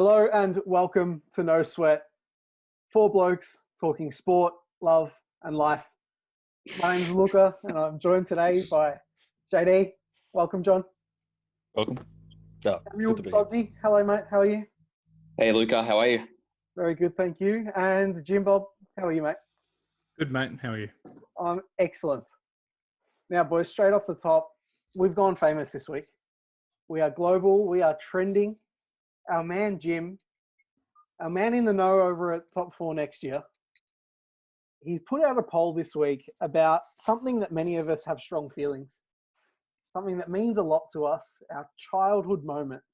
Hello and welcome to No Sweat. Four blokes talking sport, love, and life. My name's Luca, and I'm joined today by JD. Welcome, John. Welcome. Yeah, Samuel good to be here. Godsey. Hello, mate. How are you? Hey, Luca, how are you? Very good, thank you. And Jim Bob, how are you, mate? Good, mate. How are you? I'm excellent. Now, boys, straight off the top, we've gone famous this week. We are global. We are trending. Our man Jim, our man in the know over at Top 4 next year, he's put out a poll this week about something that many of us have strong feelings, something that means a lot to us, our childhood moments.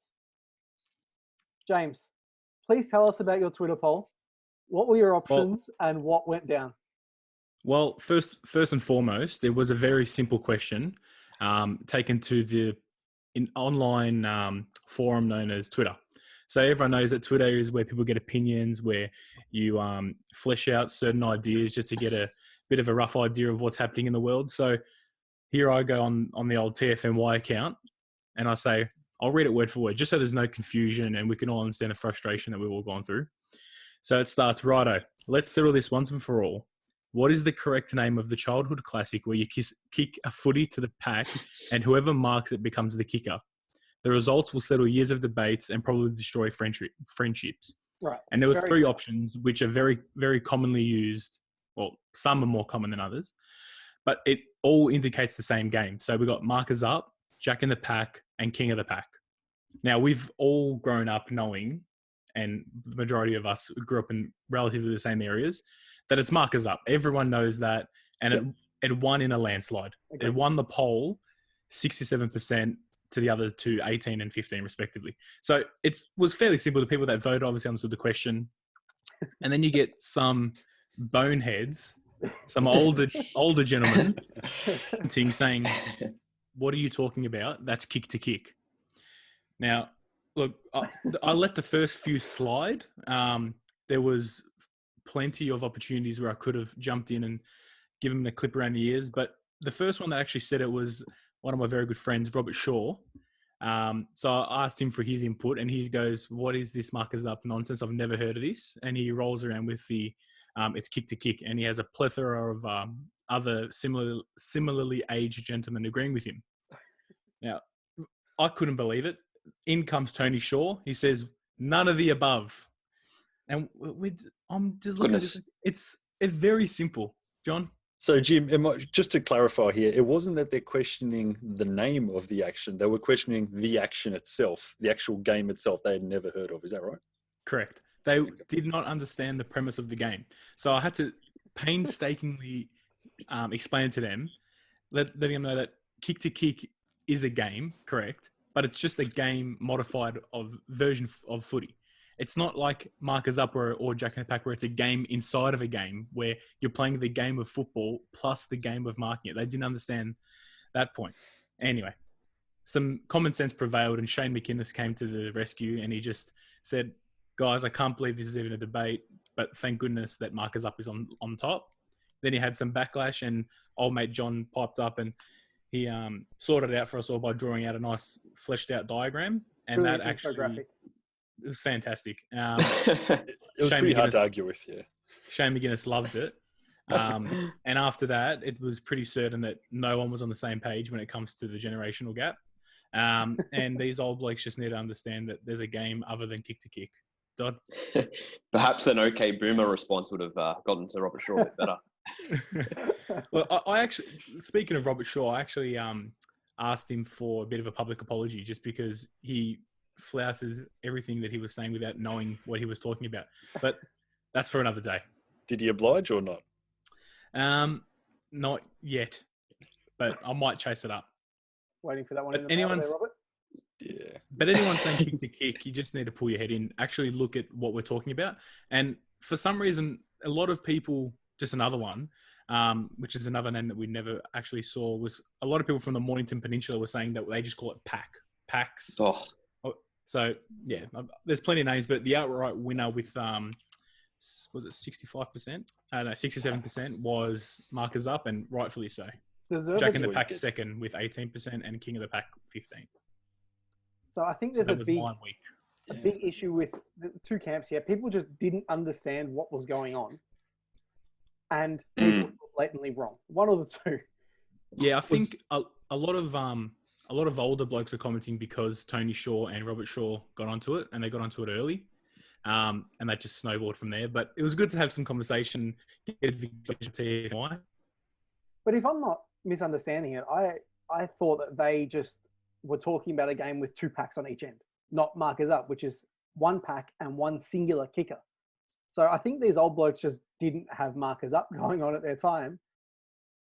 James, please tell us about your Twitter poll. What were your options and what went down? Well, first and foremost, it was a very simple question taken to the online forum known as Twitter. So everyone knows that Twitter is where people get opinions, where you flesh out certain ideas just to get a bit of a rough idea of what's happening in the world. So here I go on the old TFNY account and I say, I'll read it word for word, just so there's no confusion and we can all understand the frustration that we've all gone through. So it starts, righto, let's settle this once and for all. What is the correct name of the childhood classic where you kick a footy to the pack and whoever marks it becomes the kicker? The results will settle years of debates and probably destroy friendships. Right. And there were Very three good. options, which are very, very commonly used. Well, some are more common than others, but it all indicates the same game. So we've got Markers Up, Jack in the Pack, and King of the Pack. Now, we've all grown up knowing, and the majority of us grew up in relatively the same areas, that it's Markers Up. Everyone knows that, and it won in a landslide. Okay. It won the poll 67% to the other two, 18 and 15 respectively. So it was fairly simple. The people that voted obviously understood the question. And then you get some boneheads, some older gentlemen saying, what are you talking about? That's kick to kick. Now, look, I let the first few slide. There was plenty of opportunities where I could have jumped in and given them a clip around the ears. But the first one that actually said it was one of my very good friends, Robert Shaw. So I asked him for his input and he goes, what is this Markers Up nonsense? I've never heard of this. And he rolls around with the, it's kick to kick. And he has a plethora of other similarly aged gentlemen agreeing with him. Now, I couldn't believe it. In comes Tony Shaw. He says, none of the above. And I'm just looking at this. It's very simple, John. So, Jim, just to clarify here, it wasn't that they're questioning the name of the action. They were questioning the action itself, the actual game itself they had never heard of. Is that right? Correct. They did not understand the premise of the game. So I had to painstakingly explain to them, letting them know that kick to kick is a game, correct? But it's just a game modified version of footy. It's not like Markers Up or Jack in the Pack where it's a game inside of a game where you're playing the game of football plus the game of marking it. They didn't understand that point. Anyway, some common sense prevailed and Shane McInnes came to the rescue and he just said, guys, I can't believe this is even a debate, but thank goodness that Markers Up is on top. Then he had some backlash and old mate John piped up and he sorted it out for us all by drawing out a nice fleshed out diagram. And Brilliant that actually... infographic. It was fantastic. It was Shane pretty hard to McGuinness- argue with, yeah. Shane McGuinness loved it. And after that, it was pretty certain that no one was on the same page when it comes to the generational gap. And these old blokes just need to understand that there's a game other than kick to kick. Dodd? Perhaps an okay boomer response would have gotten to Robert Shaw a bit better. Well, I actually, speaking of Robert Shaw, I actually asked him for a bit of a public apology just because he flouses everything that he was saying without knowing what he was talking about. But that's for another day. Did he oblige or not? Not yet, but I might chase it up. Waiting for that one But in the mail there, Robert. Yeah. But anyone saying kick to kick, you just need to pull your head in, actually look at what we're talking about. And for some reason, a lot of people, just another one, which is another name that we never actually saw, was a lot of people from the Mornington Peninsula were saying that they just call it packs. Oh, So, yeah, there's plenty of names, but the outright winner with, was it 65%? No, 67% was Markers Up, and rightfully so. Jack in the Pack second with 18% and King of the Pack 15%. So I think So there's that a was big my week. a big issue with the two camps here. People just didn't understand what was going on, and people were blatantly wrong. One of the two. Yeah, I think a lot of older blokes are commenting because Tony Shaw and Robert Shaw got onto it, and they got onto it early, and that just snowballed from there. But it was good to have some conversation, get why. But if I'm not misunderstanding it, I thought that they just were talking about a game with 2 packs on each end, not markers up, which is 1 pack and 1 singular kicker. So I think these old blokes just didn't have markers up going on at their time,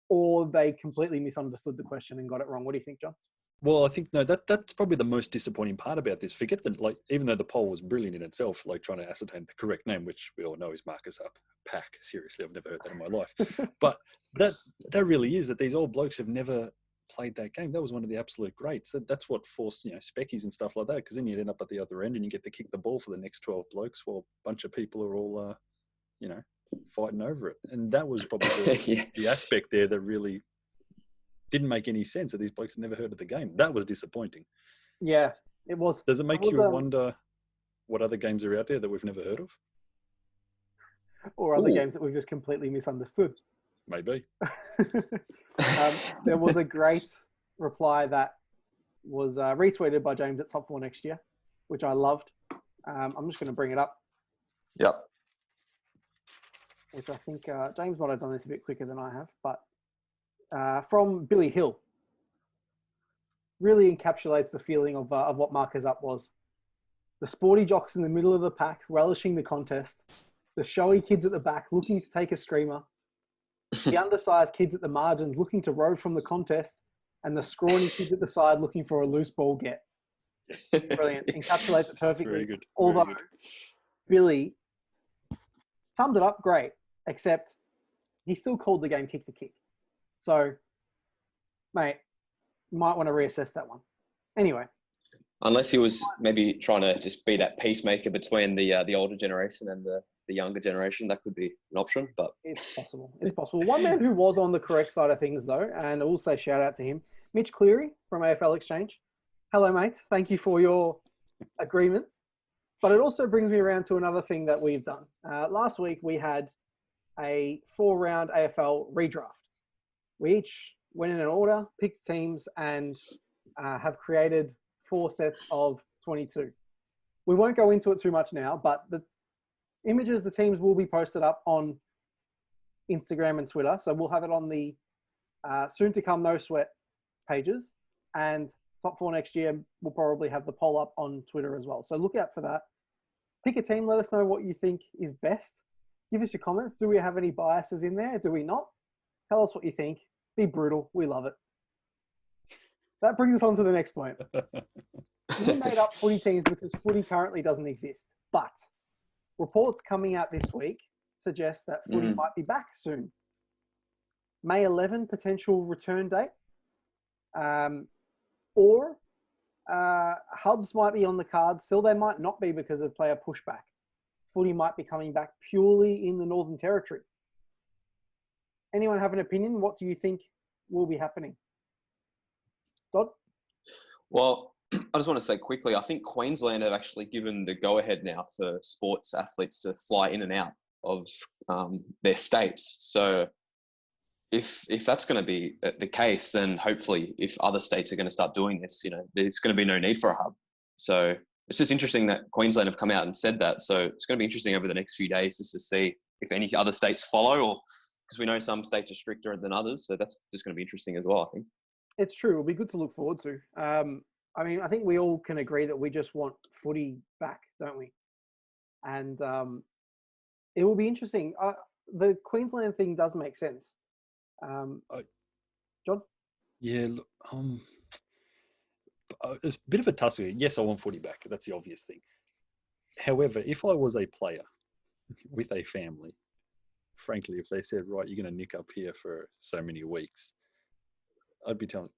or they completely misunderstood the question and got it wrong. What do you think, John? Well, I think that's probably the most disappointing part about this. Forget that, like, even though the poll was brilliant in itself, like trying to ascertain the correct name, which we all know is Marcus Up. Pack. Seriously, I've never heard that in my life. But that really is that these old blokes have never played that game. That was one of the absolute greats. That's what forced, speckies and stuff like that, because then you'd end up at the other end and you get to kick the ball for the next 12 blokes while a bunch of people are all, fighting over it. And that was probably the aspect there that really didn't make any sense, that these blokes had never heard of the game. That was disappointing. Yeah, it was. Does it make you wonder what other games are out there that we've never heard of? Or other games that we've just completely misunderstood. Maybe. There was a great reply that was retweeted by James at Top 4 Next Year, which I loved. I'm just going to bring it up. Yep. Which I think James might have done this a bit quicker than I have, but from Billy Hill. Really encapsulates the feeling of what Markers Up was. The sporty jocks in the middle of the pack relishing the contest. The showy kids at the back looking to take a screamer. The undersized kids at the margins looking to row from the contest. And the scrawny kids at the side looking for a loose ball get. Brilliant. Encapsulates it perfectly. Very good. Although Very good. Billy summed it up great, except he still called the game kick to kick. So, mate, you might want to reassess that one. Anyway. Unless he was maybe trying to just be that peacemaker between the older generation and the younger generation, that could be an option. But it's possible. It's possible. One man who was on the correct side of things, though, and also shout out to him, Mitch Cleary from AFL Exchange. Hello, mate. Thank you for your agreement. But it also brings me around to another thing that we've done. Last week, we had a 4-round AFL redraft. We each went in an order, picked teams, and have created 4 sets of 22. We won't go into it too much now, but the images, the teams will be posted up on Instagram and Twitter. So we'll have it on the soon to come No Sweat pages, and Top 4 Next Year will probably have the poll up on Twitter as well. So look out for that. Pick a team. Let us know what you think is best. Give us your comments. Do we have any biases in there? Do we not? Tell us what you think. Be brutal. We love it. That brings us on to the next point. We made up footy teams because footy currently doesn't exist. But reports coming out this week suggest that footy might be back soon. May 11, potential return date. Or hubs might be on the cards. Still, they might not be because of player pushback. Footy might be coming back purely in the Northern Territory. Anyone have an opinion? What do you think will be happening? Dodd? Well, I just want to say quickly, I think Queensland have actually given the go-ahead now for sports athletes to fly in and out of their states. So if that's going to be the case, then hopefully if other states are going to start doing this, there's going to be no need for a hub. So it's just interesting that Queensland have come out and said that. So it's going to be interesting over the next few days just to see if any other states follow, or because we know some states are stricter than others. So that's just going to be interesting as well, I think. It's true. It'll be good to look forward to. I think we all can agree that we just want footy back, don't we? And it will be interesting. The Queensland thing does make sense. John? Yeah, look, it's a bit of a tussle. Yes, I want footy back. That's the obvious thing. However, if I was a player with a family, frankly, if they said, right, you're going to nick up here for so many weeks, I'd be telling,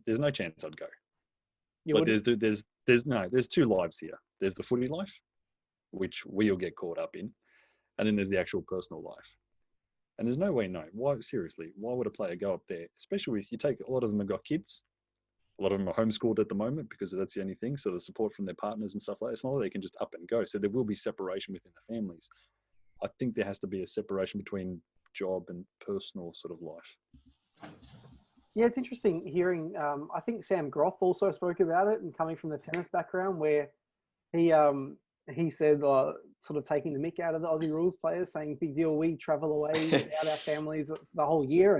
there's no chance I'd go. But there's 2 lives here. There's the footy life, which we'll get caught up in, and then there's the actual personal life. And there's no way, no. Why, seriously, why would a player go up there? Especially if you take, a lot of them have got kids. A lot of them are homeschooled at the moment because that's the only thing. So the support from their partners and stuff like that, it's not like they can just up and go. So there will be separation within the families. I think there has to be a separation between job and personal sort of life. Yeah, it's interesting hearing. I think Sam Groth also spoke about it, and coming from the tennis background, where he said sort of taking the mick out of the Aussie rules players, saying big deal, we travel away without our families the whole year,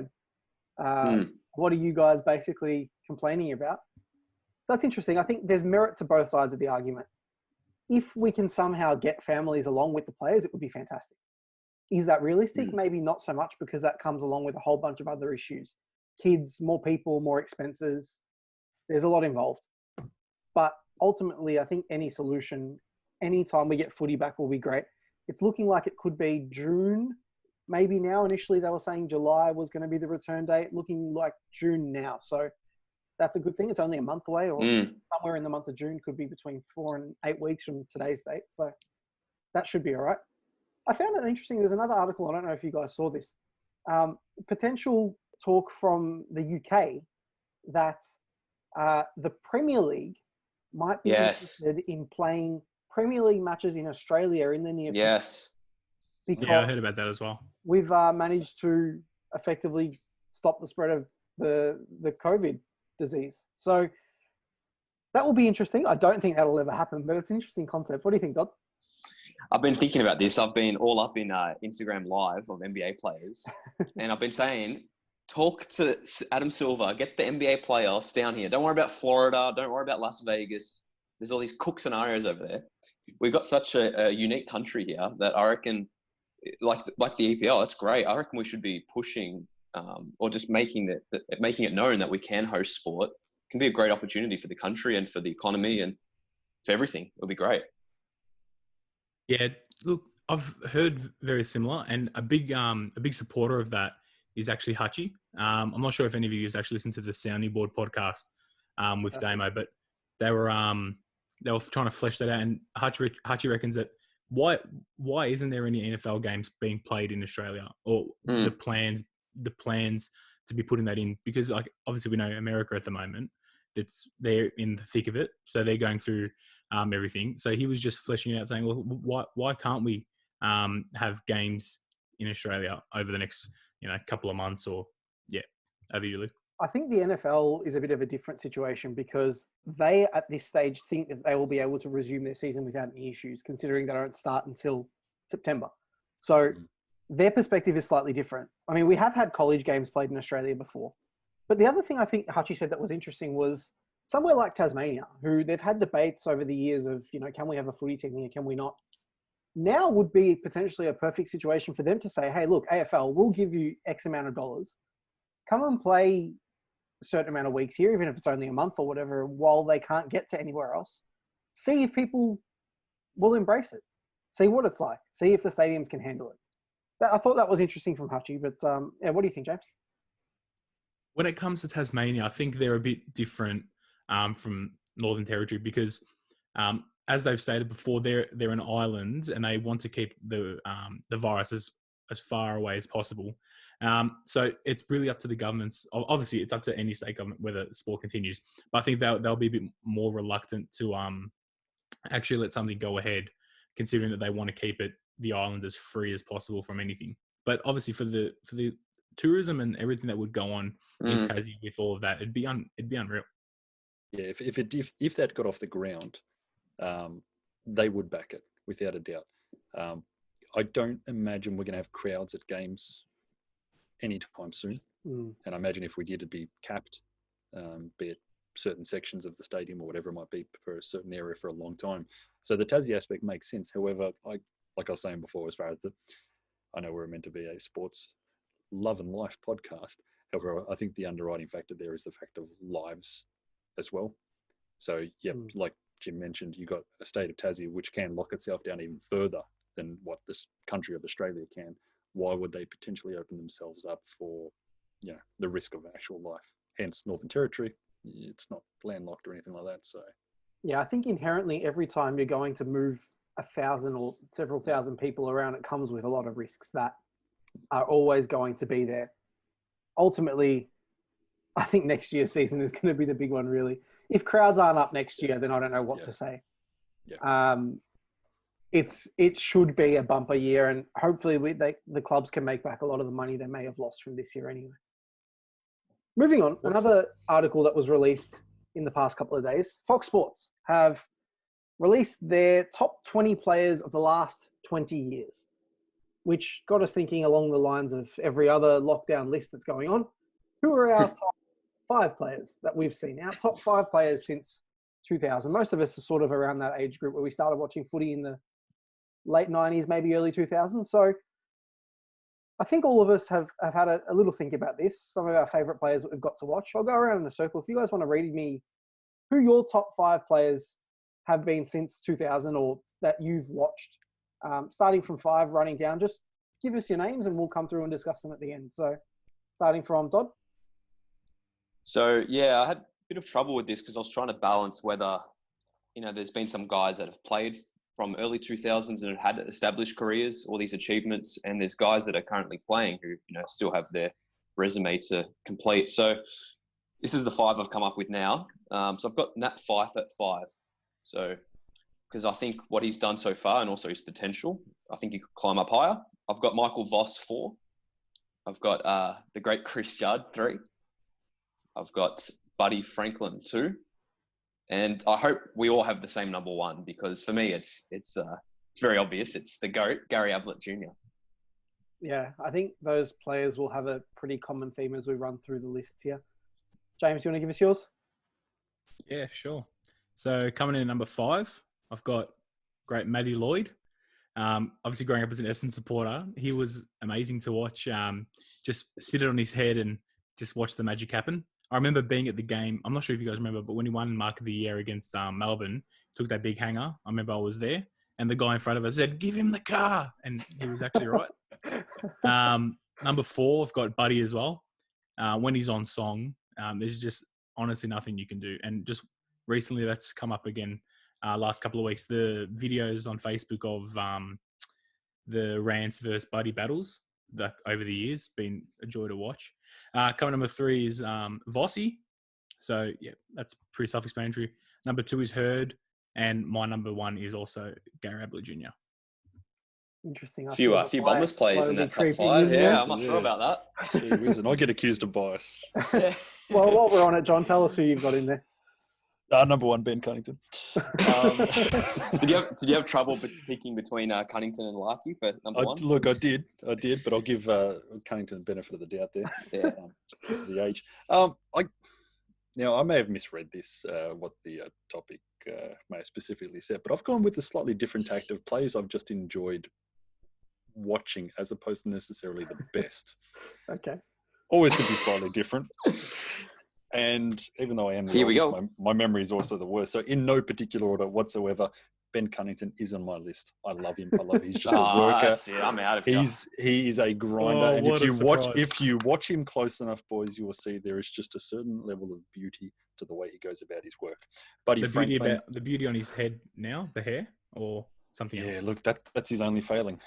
and what are you guys basically complaining about? So that's interesting. I think there's merit to both sides of the argument. If we can somehow get families along with the players, it would be fantastic. Is that realistic? Maybe not so much, because that comes along with a whole bunch of other issues. Kids, more people, more expenses. There's a lot involved. But ultimately, I think any solution, anytime we get footy back, will be great. It's looking like it could be June, maybe now. Initially, they were saying July was going to be the return date. Looking like June now. So that's a good thing. It's only a month away, or somewhere in the month of June. Could be between 4 and 8 weeks from today's date. So that should be all right. I found it interesting. There's another article. I don't know if you guys saw this. Potential talk from the UK that the Premier League might be interested in playing Premier League matches in Australia in the near future. Yes. Because Yeah, I heard about that as well. we've managed to effectively stop the spread of the COVID disease. So that will be interesting. I don't think that'll ever happen, but it's an interesting concept. What do you think, Dodd? I've been thinking about this. I've been all up in Instagram Live of NBA players, and I've been saying, talk to Adam Silver, get the NBA playoffs down here. Don't worry about Florida. Don't worry about Las Vegas. There's all these cook scenarios over there. We've got such a unique country here that I reckon, like the EPL, it's great. I reckon we should be pushing or just making it known that we can host sport. It can be a great opportunity for the country and for the economy and for everything. It'll be great. Yeah, look, I've heard very similar, and a big supporter of that is actually Hutchie. I'm not sure if any of you guys actually listened to the Sounding Board podcast with Damo, but they were trying to flesh that out, and Hutchie reckons that why isn't there any NFL games being played in Australia, or the plans to be putting that in? Because like obviously we know America at the moment, they're in the thick of it, so they're going through everything. So he was just fleshing it out, saying, well, why can't we have games in Australia over the next couple of months, or over you, Luke? I think the NFL is a bit of a different situation, because they at this stage think that they will be able to resume their season without any issues, considering they don't start until September. So their perspective is slightly different. I mean, we have had college games played in Australia before. But the other thing I think Hutchie said that was interesting was somewhere like Tasmania, who they've had debates over the years of, can we have a footy team here? Can we not? Now would be potentially a perfect situation for them to say, hey, look, AFL, we'll give you X amount of dollars. Come and play a certain amount of weeks here, even if it's only a month or whatever, while they can't get to anywhere else. See if people will embrace it. See what it's like. See if the stadiums can handle it. I thought that was interesting from Hutchie, but what do you think, James? When it comes to Tasmania, I think they're a bit different from Northern Territory, because as they've stated before, they're an island and they want to keep the virus as far away as possible. So it's really up to the governments. Obviously, it's up to any state government whether the sport continues. But I think they'll be a bit more reluctant to actually let something go ahead, considering that they want to keep the island as free as possible from anything. But obviously, for the tourism and everything that would go on in Tassie with all of that, it'd be unreal. Yeah, if that got off the ground, they would back it without a doubt. I don't imagine we're going to have crowds at games anytime soon. And I imagine if we did, it'd be capped, be it certain sections of the stadium or whatever it might be for a certain area for a long time. So the Tassie aspect makes sense. However, like I was saying before, as far as I know we're meant to be a sports love and life podcast. However, I think the underwriting factor there is the fact of lives as well. So, like Jim mentioned, you got a state of Tassie which can lock itself down even further than what this country of Australia can. Why would they potentially open themselves up for, the risk of actual life? Hence, Northern Territory, it's not landlocked or anything like that. So, yeah, I think inherently every time you're going to move 1,000 or several thousand people around, it comes with a lot of risks that are always going to be there. Ultimately, I think next year's season is going to be the big one, really. If crowds aren't up next year, then I don't know what to say. Yeah. It should be a bumper year, and hopefully the clubs can make back a lot of the money they may have lost from this year anyway. Moving on, another article that was released in the past couple of days, Fox Sports have released their top 20 players of the last 20 years, which got us thinking along the lines of every other lockdown list that's going on. Who are our top 5 players that we've seen? Our top 5 players since 2000. Most of us are sort of around that age group where we started watching footy in the late 90s, maybe early 2000s. So I think all of us have had a little think about this. Some of our favourite players that we've got to watch. I'll go around in a circle. If you guys want to read me who your top 5 players have been since 2000 or that you've watched, starting from 5, running down, just give us your names and we'll come through and discuss them at the end. So starting from Dodd. So, yeah, I had a bit of trouble with this because I was trying to balance whether, there's been some guys that have played from early 2000s and have had established careers, all these achievements, and there's guys that are currently playing who, still have their resume to complete. So this is the 5 I've come up with now. So I've got Nat Fyfe at 5. So, because I think what he's done so far and also his potential, I think he could climb up higher. I've got Michael Voss 4. I've got the great Chris Judd 3. I've got Buddy Franklin 2. And I hope we all have the same number 1 because for me, it's very obvious. It's the GOAT, Gary Ablett Jr. Yeah, I think those players will have a pretty common theme as we run through the lists here. James, you want to give us yours? Yeah, sure. So coming in at number 5, I've got great Matty Lloyd. Obviously growing up as an Essendon supporter, he was amazing to watch. Just sit it on his head and just watch the magic happen. I remember being at the game. I'm not sure if you guys remember, but when he won Mark of the Year against Melbourne, took that big hanger. I remember I was there, and the guy in front of us said, "Give him the car," and he was actually right. Number 4, I've got Buddy as well. When he's on song, there's just honestly nothing you can do. And just recently, that's come up again. Last couple of weeks, the videos on Facebook of the Rance versus Buddy battles that over the years been a joy to watch. Coming number 3 is Vossi. So yeah, that's pretty self-explanatory. Number 2 is Hurd, and my number 1 is also Gary Ablett Jr. Interesting. A few Bombers players in that top 5. Yeah, I'm not sure about that. Gee whiz, and I get accused of bias. Well, while we're on it, John, tell us who you've got in there. Number 1, Ben Cunnington. Did you have trouble picking between Cunnington and Larkey for number 1? Look, I did, but I'll give Cunnington the benefit of the doubt there. Yeah, because of the age. Now I may have misread this, what the topic may have specifically said, but I've gone with a slightly different tact of players I've just enjoyed watching as opposed to necessarily the best. Okay. Always to be slightly different. And even though I am the oldest, my memory is also the worst. So in no particular order whatsoever, Ben Cunnington is on my list. I love him. He's just a worker. That's it. I'm out of here. He is a grinder. Oh, and what if you watch him close enough, boys, you will see there is just a certain level of beauty to the way he goes about his work. Buddy Franklin, the beauty on his head now, the hair, or something else? Yeah, look, that's his only failing.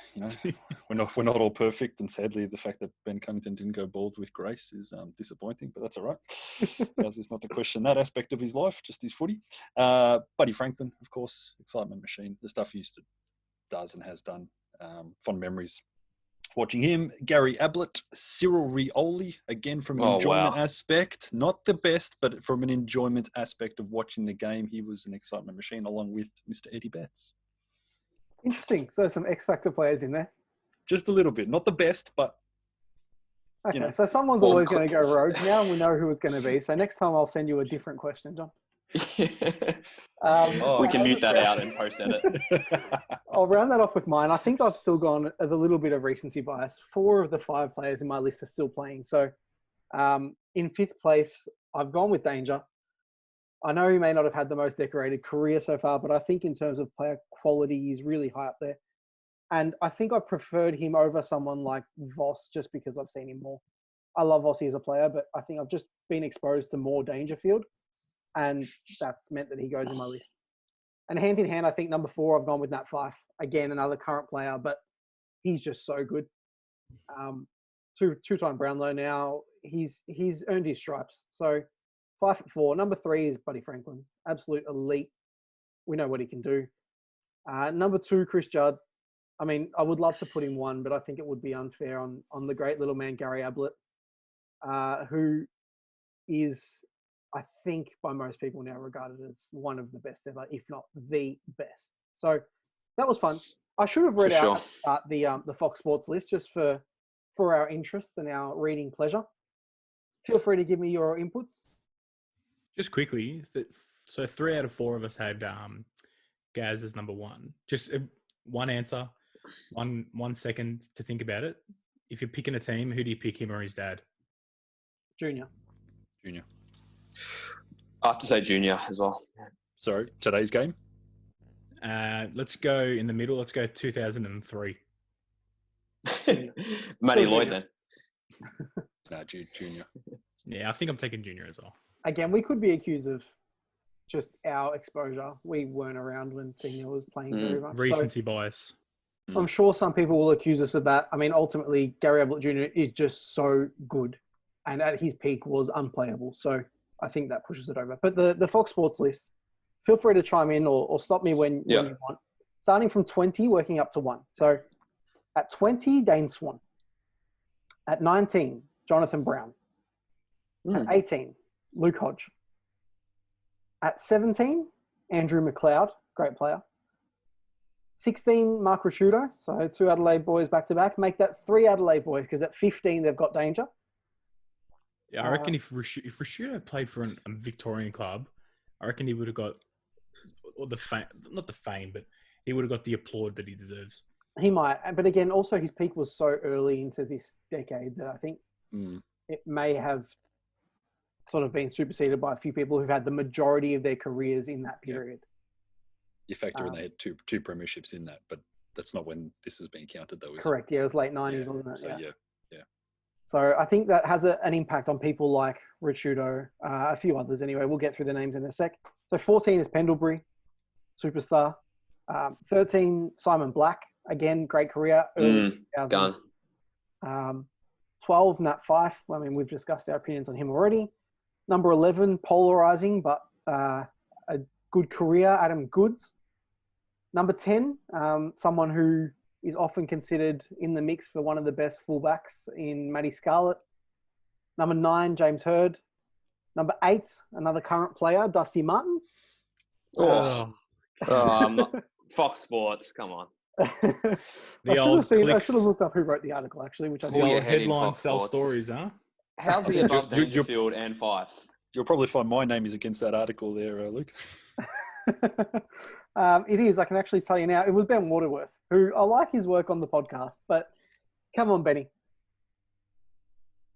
We're not all perfect, and sadly, the fact that Ben Cunnington didn't go bald with grace is disappointing. But that's all right. It's not to question that aspect of his life, just his footy. Buddy Franklin, of course, excitement machine. The stuff he used to does and has done. Fond memories watching him. Gary Ablett, Cyril Rioli, again from an enjoyment aspect, not the best, but from an enjoyment aspect of watching the game, he was an excitement machine, along with Mr. Eddie Betts. Interesting. So some X Factor players in there. Just a little bit. Not the best, but... Okay, so someone's always going to go rogue. Now we know who it's going to be. So next time I'll send you a different question, John. We can mute that out and post-edit. I'll round that off with mine. I think I've still gone with a little bit of recency bias. 4 of the 5 players in my list are still playing. So in 5th place, I've gone with Danger. I know he may not have had the most decorated career so far, but I think in terms of player quality, he's really high up there. And I think I preferred him over someone like Voss just because I've seen him more. I love Vossi as a player, but I think I've just been exposed to more Dangerfield, and that's meant that he goes in my list. And hand in hand, I think number 4, I've gone with Nat Fyfe. Again, another current player, but he's just so good. 2 two-time Brownlow now. He's earned his stripes. So 5'4". Number 3 is Buddy Franklin, absolute elite. We know what he can do. Number 2, Chris Judd. I mean, I would love to put him 1, but I think it would be unfair on the great little man Gary Ablett, who is, I think, by most people now regarded as one of the best ever, if not the best. So that was fun. I should have read For out the Fox Sports list just for our interest and our reading pleasure. Feel free to give me your inputs. Just quickly, so 3 out of 4 of us had Gaz as number 1. Just one answer, 1 second to think about it. If you're picking a team, who do you pick, him or his dad? Junior. I have to say Junior as well. Sorry, today's game? Let's go in the middle. Let's go 2003. Matty Lloyd then. No, Junior. Yeah, I think I'm taking Junior as well. Again, we could be accused of just our exposure. We weren't around when Senior was playing very much. Recency bias. I'm sure some people will accuse us of that. I mean, ultimately, Gary Ablett Jr. is just so good, and at his peak was unplayable. So I think that pushes it over. But the Fox Sports list, feel free to chime in or stop me when you want. Starting from 20, working up to 1. So at 20, Dane Swan. At 19, Jonathan Brown. At 18, Luke Hodge. At 17, Andrew McLeod, great player. 16, Mark Ricciuto, so 2 Adelaide boys back-to-back. Make that 3 Adelaide boys, because at 15, they've got danger. Yeah, I reckon if Ricciuto played for a Victorian club, I reckon he would have got the fame, not the fame, but he would have got the applaud that he deserves. He might. But again, also his peak was so early into this decade that I think it may have sort of been superseded by a few people who've had the majority of their careers in that period. You factor in they had two premierships in that, but that's not when this is being counted though, is correct. Yeah, it was late 90s, wasn't it? So, yeah. So I think that has an impact on people like Ricciuto, a few others anyway. We'll get through the names in a sec. So 14 is Pendlebury, superstar. 13, Simon Black. Again, great career. Gun. 12, Nat Fyfe. I mean, we've discussed our opinions on him already. Number 11, polarizing, but a good career, Adam Goods. Number 10, someone who is often considered in the mix for one of the best fullbacks in Matty Scarlett. Number 9, James Hird. Number 8, another current player, Dusty Martin. Fox Sports, come on. I should have looked up who wrote the article, actually, which I the old headlines sell stories, huh? How's he above Dangerfield and Fife? You'll probably find my name is against that article there, Luke. It is. I can actually tell you now. It was Ben Waterworth, who I like his work on the podcast, but come on, Benny.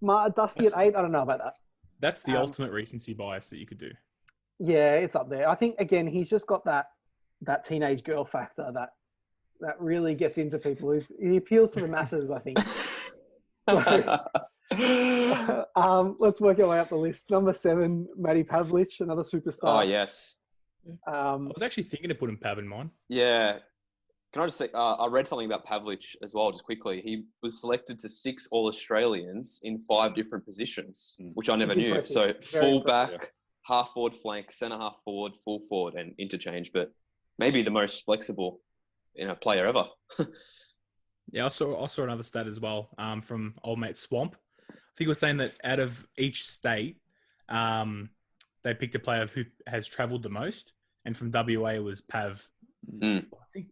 Dusty at 8, I don't know about that. That's the ultimate recency bias that you could do. Yeah, it's up there. I think, again, he's just got that teenage girl factor that really gets into people. He appeals to the masses, I think. Let's work our way up the list. Number 7, Matty Pavlich, another superstar. Oh, yes. I was actually thinking of putting Pav in mine. Yeah. Can I just say, I read something about Pavlich as well, just quickly. He was selected to 6 All-Australians in 5 different positions, which I never knew. Impressive. So full-back, half-forward flank, centre-half forward, full forward, and interchange. But maybe the most flexible player ever. Yeah, I saw another stat as well from old mate Swamp. I think it was saying that out of each state, they picked a player who has travelled the most, and from WA it was Pav. I think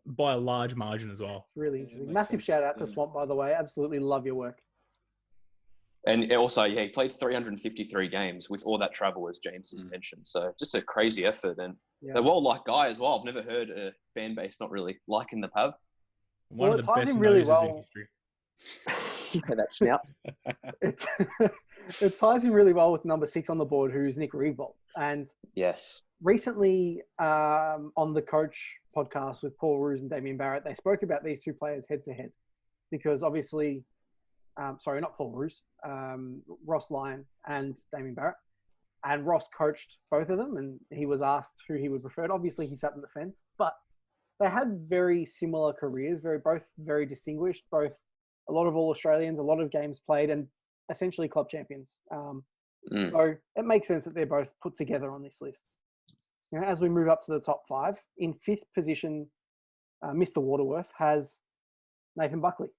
by a large margin as well. Really interesting. Massive shout out to Swamp, by the way. Absolutely love your work. And also, he played 353 games with all that travel as James mentioned. So just a crazy effort. And they're a well-liked guy as well. I've never heard a fan base not really liking the Pav. One of the best noses in history. That snout. It ties in really well with number 6 on the board, who's Nick Riewoldt. And yes, recently on the Coach podcast with Paul Roos and Damien Barrett, they spoke about these 2 players head-to-head. Because obviously, sorry, not Paul Roos, Ross Lyon and Damien Barrett. And Ross coached both of them, and he was asked who he would prefer. Obviously, he sat on the fence, but they had very similar careers, both very distinguished, both a lot of all Australians, a lot of games played, and essentially club champions. So it makes sense that they're both put together on this list. As we move up to the top 5, in 5th position, Mr. Waterworth has Nathan Buckley,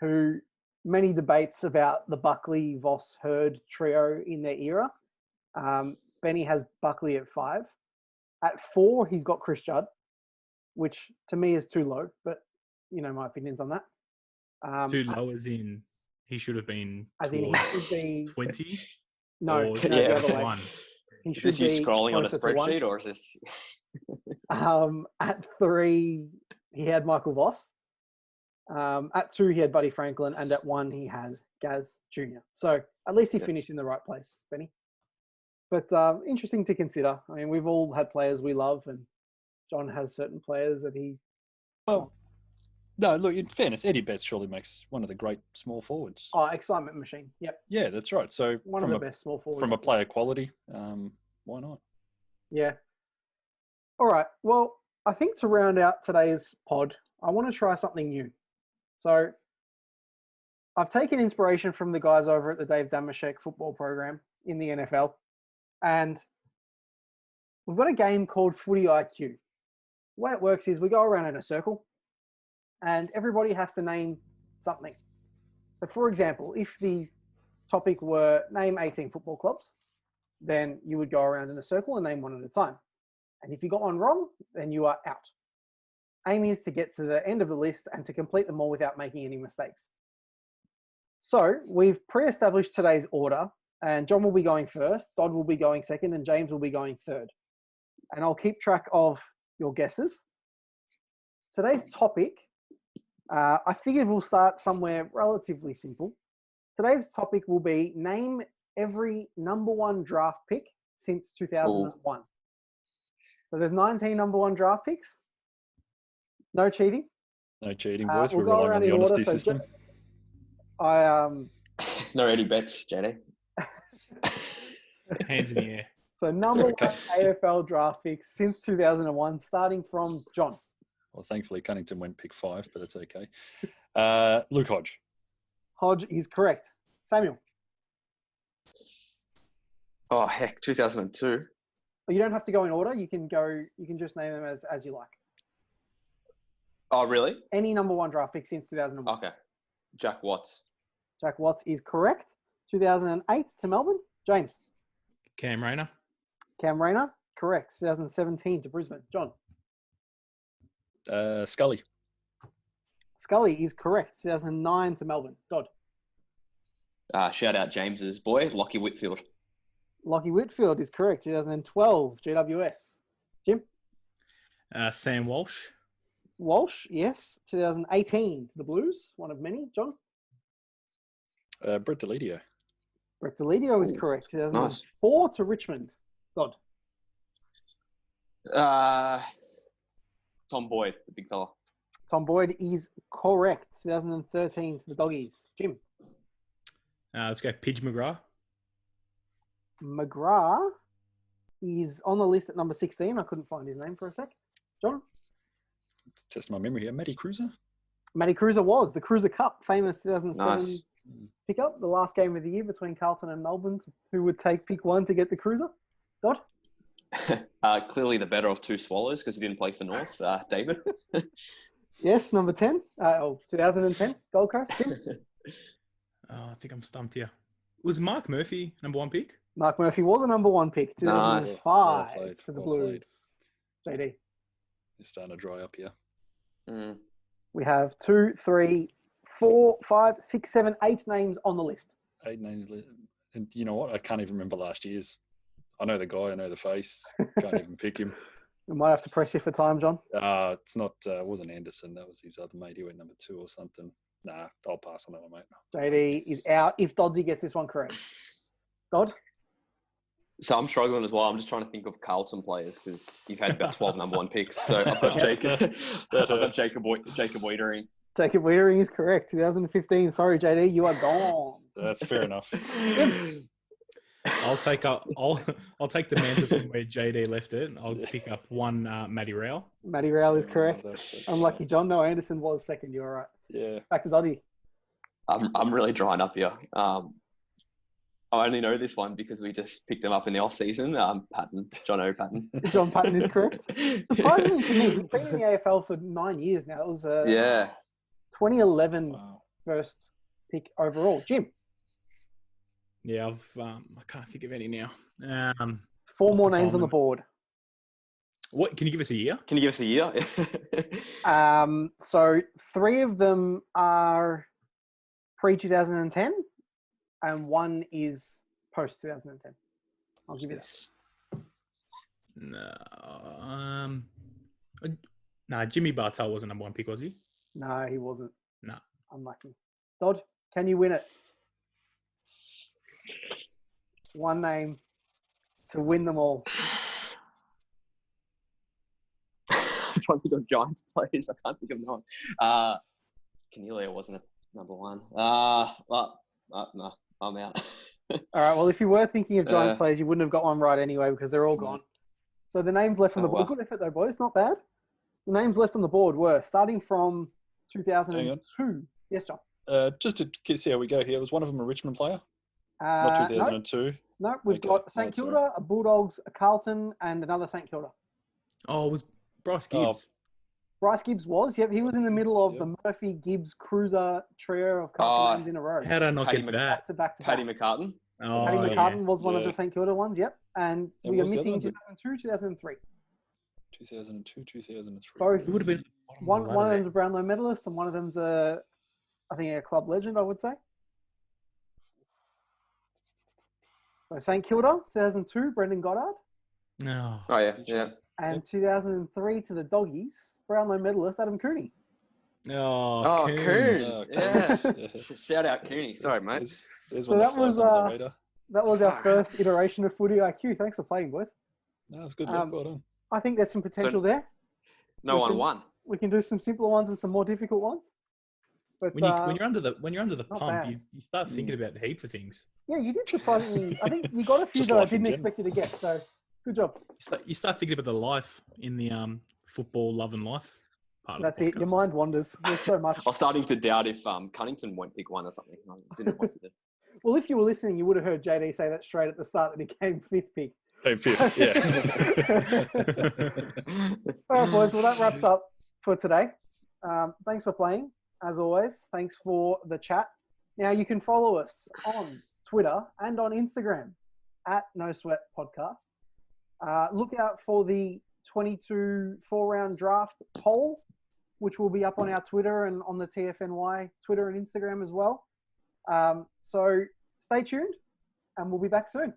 who many debates about the Buckley, Voss, Hurd trio in their era. Benny has Buckley at 5. At 4, he's got Chris Judd, which to me is too low, but my opinions on that. Too low as in he should have been As in he should be 20? No, Or the other way. 1? Is this you should be scrolling on a closer to 1. spreadsheet, or is this? At 3, he had Michael Voss. At 2, he had Buddy Franklin, and at 1, he had Gaz Jr. So at least he finished in the right place, Benny. But interesting to consider. I mean, we've all had players we love, and John has certain players that he. Well, no, look, in fairness, Eddie Betts surely makes one of the great small forwards. Oh, excitement machine. Yep. Yeah, that's right. So One of the best small forwards. from a player quality, why not? Yeah. All right. Well, I think to round out today's pod, I want to try something new. So I've taken inspiration from the guys over at the Dave Damashek football program in the NFL. And we've got a game called Footy IQ. The way it works is we go around in a circle and everybody has to name something. So for example, if the topic were name 18 football clubs, then you would go around in a circle and name one at a time. And if you got one wrong, then you are out. Aim is to get to the end of the list and to complete them all without making any mistakes. So we've pre-established today's order, and John will be going first, Dodd will be going second, and James will be going third. And I'll keep track of your guesses. Today's topic, I figured we'll start somewhere relatively simple. Today's topic will be name every number 1 draft pick since 2001. So there's 19 number 1 draft picks. No cheating. No cheating, boys. We'll We're go relying on around the in order. honesty system. No Eddie Betts, JD. Hands in the air. So number Okay. 1 AFL draft picks since 2001, starting from John. Well, thankfully, Cunnington went pick 5, but it's okay. Luke Hodge. Hodge is correct. Samuel. Oh heck, 2002. But you don't have to go in order. You can just name them as you like. Oh really? Any number 1 draft pick since 2001. Okay. Jack Watts. Jack Watts is correct. 2008 to Melbourne. James. Cam Rayner. Cam Rayner. Correct. 2017 to Brisbane. John. Scully. Scully is correct. 2009 to Melbourne. Dodd. Shout out James's boy, Lockie Whitfield. Lockie Whitfield is correct. 2012 GWS. Jim. Sam Walsh. Walsh, yes. 2018 to the Blues. One of many. John. Brett Deledio. Brett Deledio is Ooh, correct. 2004 to Richmond. Dodd. Tom Boyd, the big fella. Tom Boyd is correct. 2013 to the Doggies. Jim. Let's go Pidge McGrath. McGrath is on the list at number 16. I couldn't find his name for a sec. John? Test my memory here. Matty Cruiser. Matty Cruiser was. The Cruiser Cup, famous 2007 Nice. pickup. The last game of the year between Carlton and Melbourne. Who would take pick 1 to get the Cruiser? Dodd? Clearly the better of 2 Swallows because he didn't play for North. David. Yes, number 10. 2010, Gold Coast. Tim? I think I'm stumped here. Was Mark Murphy number 1 pick? Mark Murphy was a number 1 pick. 2005 Well played, to the well Blues. played. JD. You're starting to dry up here. Mm. We have 2, 3, 4, 5, 6, 7, 8 names on the list. 8 names. And you know what? I can't even remember last year's. I know the guy. I know the face. Can't even pick him. We might have to press you for time, John. It's not. It wasn't Anderson. That was his other mate. He went number 2 or something. Nah, I'll pass on that one, mate. JD is out if Doddsy gets this one correct. Dodd? So I'm struggling as well. I'm just trying to think of Carlton players because you've had about 12 number 1 picks. So I've got Jacob. I've got Jacob Wiedering. Jacob Wiedering is correct. 2015. Sorry, JD, you are gone. That's fair enough. I'll take the mantle from where JD left it. I'll pick up 1 Matty Rowell. Matty Rowell is correct. That's Unlucky, John. No, Anderson was second. You're right. Yeah. Back to Doddy. I'm really drying up here. I only know this one because we just picked him up in the off season. Patton, John O. Patton. John Patton is correct. Surprisingly to me, he's been in the AFL for 9 years now. It was Yeah. 2011 Wow. first pick overall. Jim, Yeah, I can't think of any now. four What's more the names time on the limit? board. What can you give us a year? Can you give us a year? So 3 of them are pre-2010 and 1 is post-2010. I'll give you that. No. Jimmy Bartel wasn't number 1 pick, was he? No, he wasn't. No. Unlucky. Dodd, can you win it? One name to win them all. I'm trying to think of Giants players. I can't think of no one. Cornelia wasn't a number 1. No, I'm out. All right. Well, if you were thinking of Giants Uh, players, you wouldn't have got one right anyway because they're all No. gone. So the names left on the Oh, board. wow. Good effort though, boys. Not bad. The names left on the board were starting from 2002. Yes, John. Just to see how we go here, was one of them a Richmond player? Not No, 2002. no, we've Okay, got no, St it's all Kilda, a Bulldogs, a Carlton, and another St Kilda. Oh, it was Bryce Oh, Gibbs. Bryce Gibbs was. Yep, he was in the middle of Yep. the Murphy Gibbs Cruiser trio of Carlton names in a row. How did I not Paddy get Mc- that? Back to back to Paddy back. McCartan. Oh, Paddy yeah. McCartan was one of Yeah. the St Kilda ones. Yep, and And we what are was the other missing one? 2002, 2003. 2002, 2003. Both. It would have been at the bottom One of the of ladder them's a Brownlow medalist, and one of them's I think a club legend, I would say. So St Kilda, 2002, Brendan Goddard, there. No. Oh yeah. and 2003 to the Doggies, Brownlow medalist Adam Cooney. Oh, Coon. Coons. Yeah. Yeah. Shout out Cooney. Sorry, mate. There's So one that that flies was, under the radar. That was our Fuck. first iteration of Footy IQ. Thanks for playing, boys. No, it's good. Well done. I think there's some potential there. No We one can- won. We can do some simpler ones and some more difficult ones. But When you're under the not pump, bad. you start thinking about heaps of things. yeah, you did surprisingly. I think you got a few Just that I life in didn't general. expect you to get. So good job. You start thinking about the life in the football love and life part That's of the it. Your podcast. mind wanders. There's so much. I was starting to doubt if Cunnington won't pick one or something. I didn't want to. Well, if you were listening, you would have heard JD say that straight at the start that he came 5th pick. Came fifth. Yeah. All right, boys. Well, that wraps up for today. Thanks for playing, as always. Thanks for the chat. Now, you can follow us on Twitter and on Instagram at No Sweat Podcast. Look out for the 22 4-round draft poll, which will be up on our Twitter and on the TFNY Twitter and Instagram as well. So stay tuned, and we'll be back soon.